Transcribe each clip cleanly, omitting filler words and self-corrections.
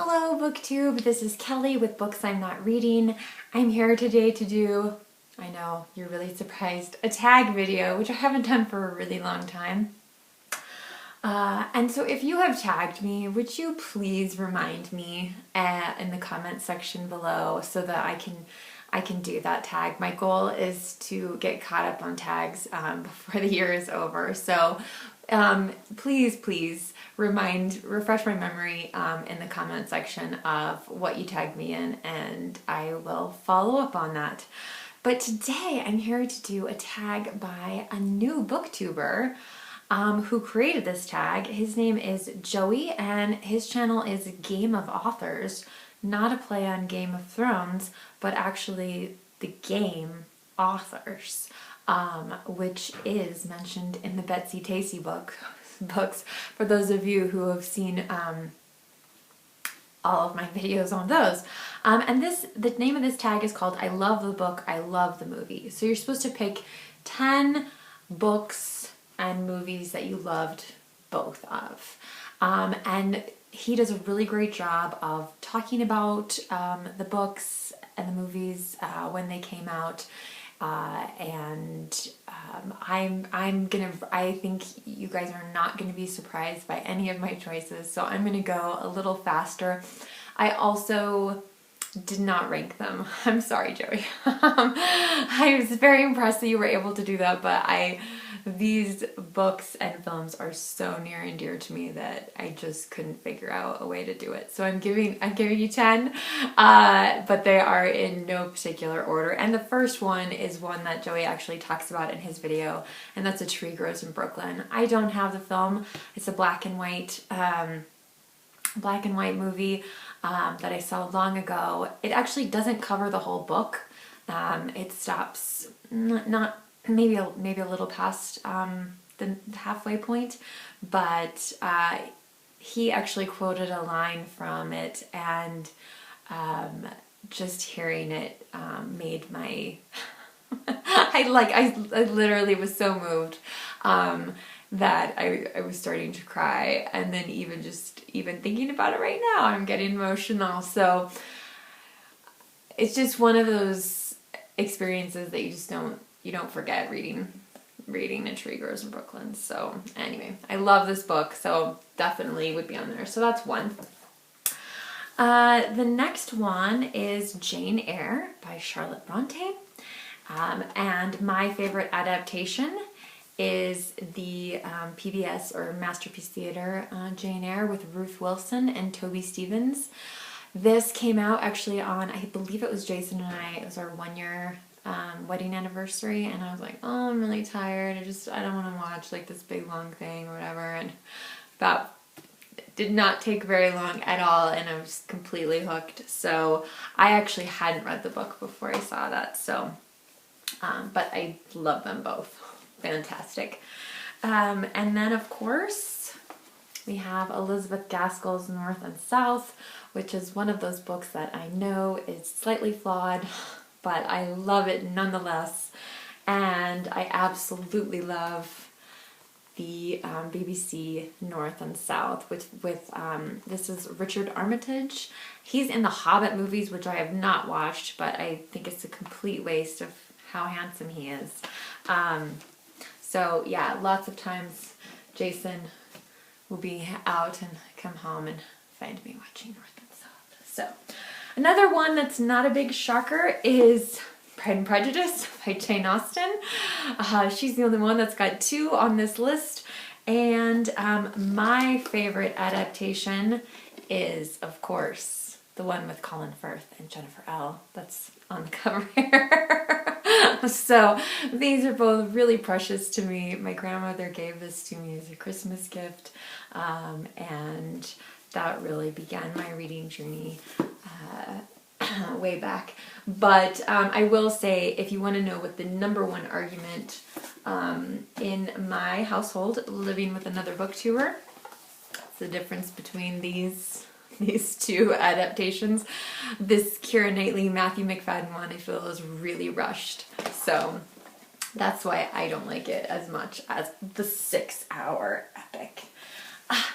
Hello BookTube, this is Kelly with Books I'm Not Reading. I'm here today to do, I know, you're really surprised, a tag video, which I haven't done for a really long time. And so if you have tagged me, would you please remind me in the comment section below so that I can do that tag. My goal is to get caught up on tags before the year is over. So please refresh my memory in the comment section of what you tagged me in, and I will follow up on that. But today I'm here to do a tag by a new booktuber who created this tag. His name is Joey, and his channel is Game of Authors, not a play on Game of Thrones, but actually the game Authors, which is mentioned in the Betsy Tacy books, for those of you who have seen all of my videos on those. And the name of this tag is called I Love the Book, I Love the Movie. So you're supposed to pick 10 books and movies that you loved both of. And he does a really great job of talking about the books and the movies when they came out. I think you guys are not gonna be surprised by any of my choices, so I'm gonna go a little faster. I also did not rank them. I'm sorry, Joey. I was very impressed that you were able to do that, but these books and films are so near and dear to me that I just couldn't figure out a way to do it. So I'm giving you 10, but they are in no particular order. And the first one is one that Joey actually talks about in his video, and that's A Tree Grows in Brooklyn. I don't have the film. It's a black and white movie that I saw long ago. It actually doesn't cover the whole book. It stops maybe a little past the halfway point, but he actually quoted a line from it, and just hearing it made my I literally was so moved that I was starting to cry, and then even thinking about it right now I'm getting emotional. So it's just one of those experiences that you don't forget reading A Tree Grows in Brooklyn. So anyway, I love this book, so definitely would be on there. So that's one. The next one is Jane Eyre by Charlotte Bronte. And my favorite adaptation is the PBS or Masterpiece Theater Jane Eyre with Ruth Wilson and Toby Stephens. This came out actually on, I believe it was Jason and I, it was our 1 year wedding anniversary, and I was like, oh, I'm really tired, I don't want to watch like this big long thing or whatever, and that did not take very long at all, and I was completely hooked. So I actually hadn't read the book before I saw that, so but I love them both. Fantastic. And then of course we have Elizabeth Gaskell's North and South, which is one of those books that I know is slightly flawed, but I love it nonetheless. And I absolutely love the BBC North and South with this is Richard Armitage. He's in the Hobbit movies, which I have not watched, but I think it's a complete waste of how handsome he is. So yeah, lots of times Jason will be out and come home and find me watching North and South. So another one that's not a big shocker is Pride and Prejudice by Jane Austen. She's the only one that's got 2 on this list. And my favorite adaptation is, of course, the one with Colin Firth and Jennifer L. That's on the cover here. So these are both really precious to me. My grandmother gave this to me as a Christmas gift, and that really began my reading journey way back. But I will say, if you want to know what the #1 argument in my household, living with another booktuber, it's the difference between these 2 adaptations. This Keira Knightley, Matthew McFadden one I feel is really rushed. So that's why I don't like it as much as the 6-hour epic.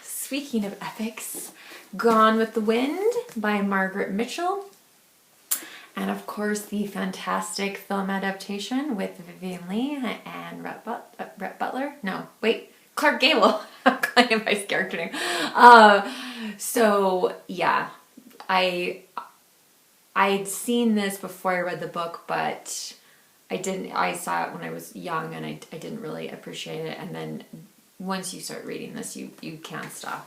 Speaking of epics, Gone with the Wind by Margaret Mitchell. And of course, the fantastic film adaptation with Vivian Leigh and Rhett Butler. No, wait, Clark Gable. I'm calling him by his character name. So yeah, I'd seen this before I read the book, but I saw it when I was young, and I didn't really appreciate it. And then once you start reading this, you can't stop.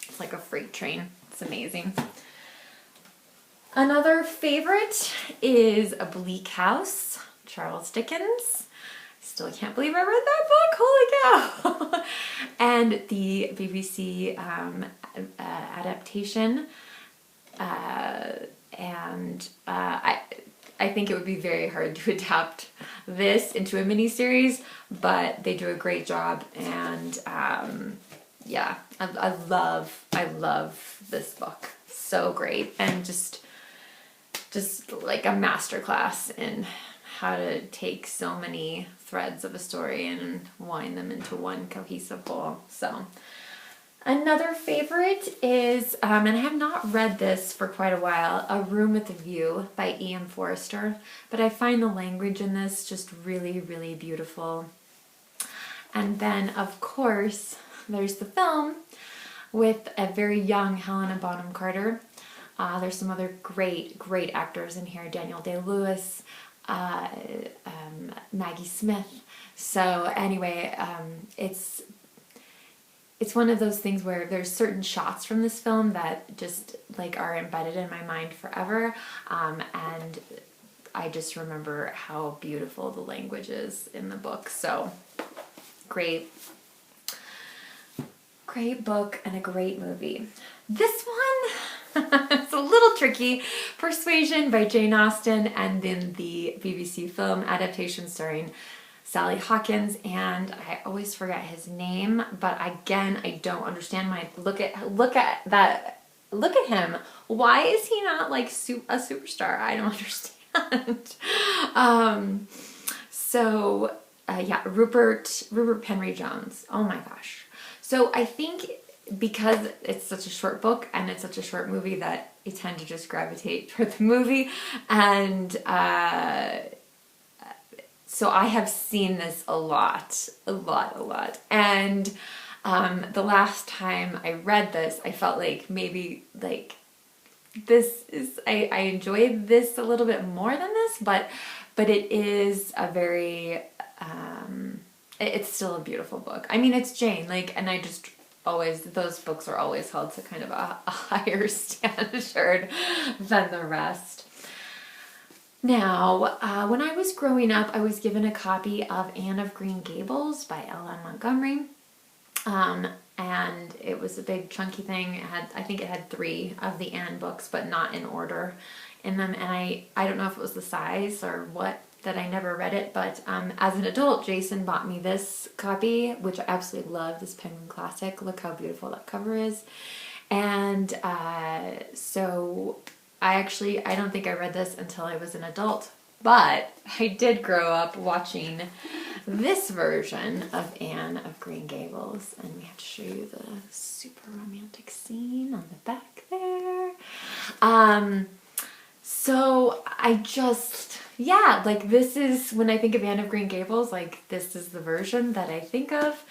It's like a freight train. It's amazing. Another favorite is A Bleak House, Charles Dickens. Still can't believe I read that book, holy cow! And the BBC adaptation. I think it would be very hard to adapt this into a miniseries, but they do a great job, and yeah, I love this book. So great, and just like a masterclass in how to take so many threads of a story and wind them into one cohesive whole. So another favorite is, and I have not read this for quite a while, A Room with a View by Ian Forster, but I find the language in this just really, really beautiful. And then, of course, there's the film with a very young Helena Bonham Carter. There's some other great actors in here. Daniel Day-Lewis, Maggie Smith. So anyway, it's one of those things where there's certain shots from this film that just like are embedded in my mind forever. And I just remember how beautiful the language is in the book. So great book and a great movie. This one, it's a little tricky. Persuasion by Jane Austen, and then the BBC film adaptation starring Sally Hawkins, and I always forget his name, but again, I don't understand look at him. Why is he not like a superstar? I don't understand. Yeah, Rupert Henry Jones. Oh my gosh. So I think because it's such a short book and it's such a short movie that I tend to just gravitate toward the movie, and so I have seen this a lot. And the last time I read this, I felt like maybe like this is, I enjoyed this a little bit more than this, but it is a very, it's still a beautiful book. I mean, it's Jane, like, and I just always, those books are always held to kind of a higher standard than the rest. Now, when I was growing up, I was given a copy of Anne of Green Gables by L.M. Montgomery. And it was a big chunky thing. I think it had 3 of the Anne books, but not in order in them. And I don't know if it was the size or what, that I never read it. But as an adult, Jason bought me this copy, which I absolutely love, this Penguin Classic. Look how beautiful that cover is. And so I don't think I read this until I was an adult, but I did grow up watching this version of Anne of Green Gables, and we have to show you the super romantic scene on the back there. So I just, yeah, like this is, when I think of Anne of Green Gables, like this is the version that I think of.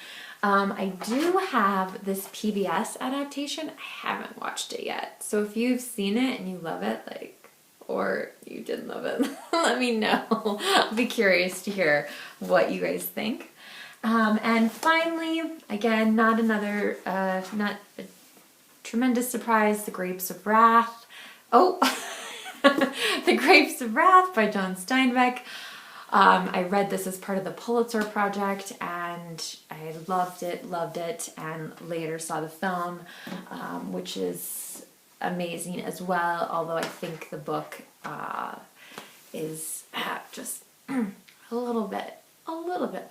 I do have this PBS adaptation. I haven't watched it yet. So if you've seen it and you love it, like, or you didn't love it, let me know. I'll be curious to hear what you guys think. And finally, again, not a tremendous surprise, The Grapes of Wrath. Oh, The Grapes of Wrath by John Steinbeck. I read this as part of the Pulitzer Project, and I loved it, and later saw the film, which is amazing as well, although I think the book is just a little bit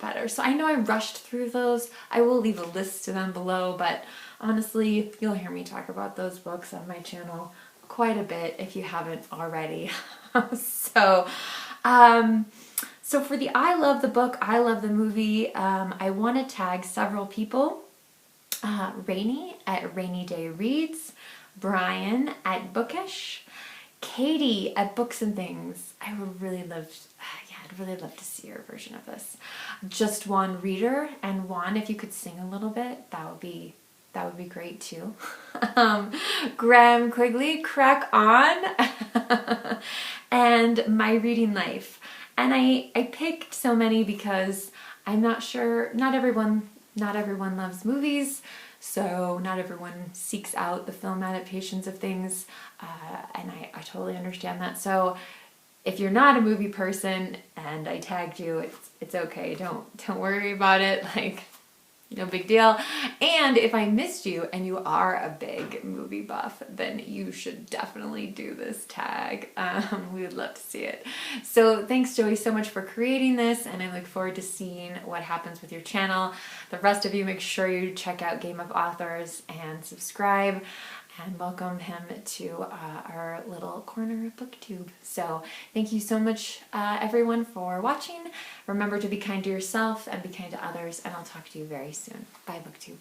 better. So I know I rushed through those. I will leave a list to them below, but honestly, you'll hear me talk about those books on my channel quite a bit if you haven't already. So for the I love the book, I love the movie, I want to tag several people. Rainy at Rainy Day Reads, Brian at Bookish, Katie at Books and Things. I would really love, yeah, I'd really love to see your version of this. Just one reader, and one, if you could sing a little bit, that would be great too. Graham Quigley, crack on. And My Reading Life. And I picked so many because I'm not sure, not everyone loves movies, so not everyone seeks out the film adaptations of things, and I totally understand that. So if you're not a movie person and I tagged you, it's okay. Don't worry about it. Like, no big deal. And if I missed you and you are a big movie buff, then you should definitely do this tag. We would love to see it. So thanks, Joey, so much for creating this, and I look forward to seeing what happens with your channel. The rest of you, make sure you check out Game of Authors and subscribe, and welcome him to our little corner of BookTube. So thank you so much, everyone, for watching. Remember to be kind to yourself and be kind to others, and I'll talk to you very soon. Bye, BookTube.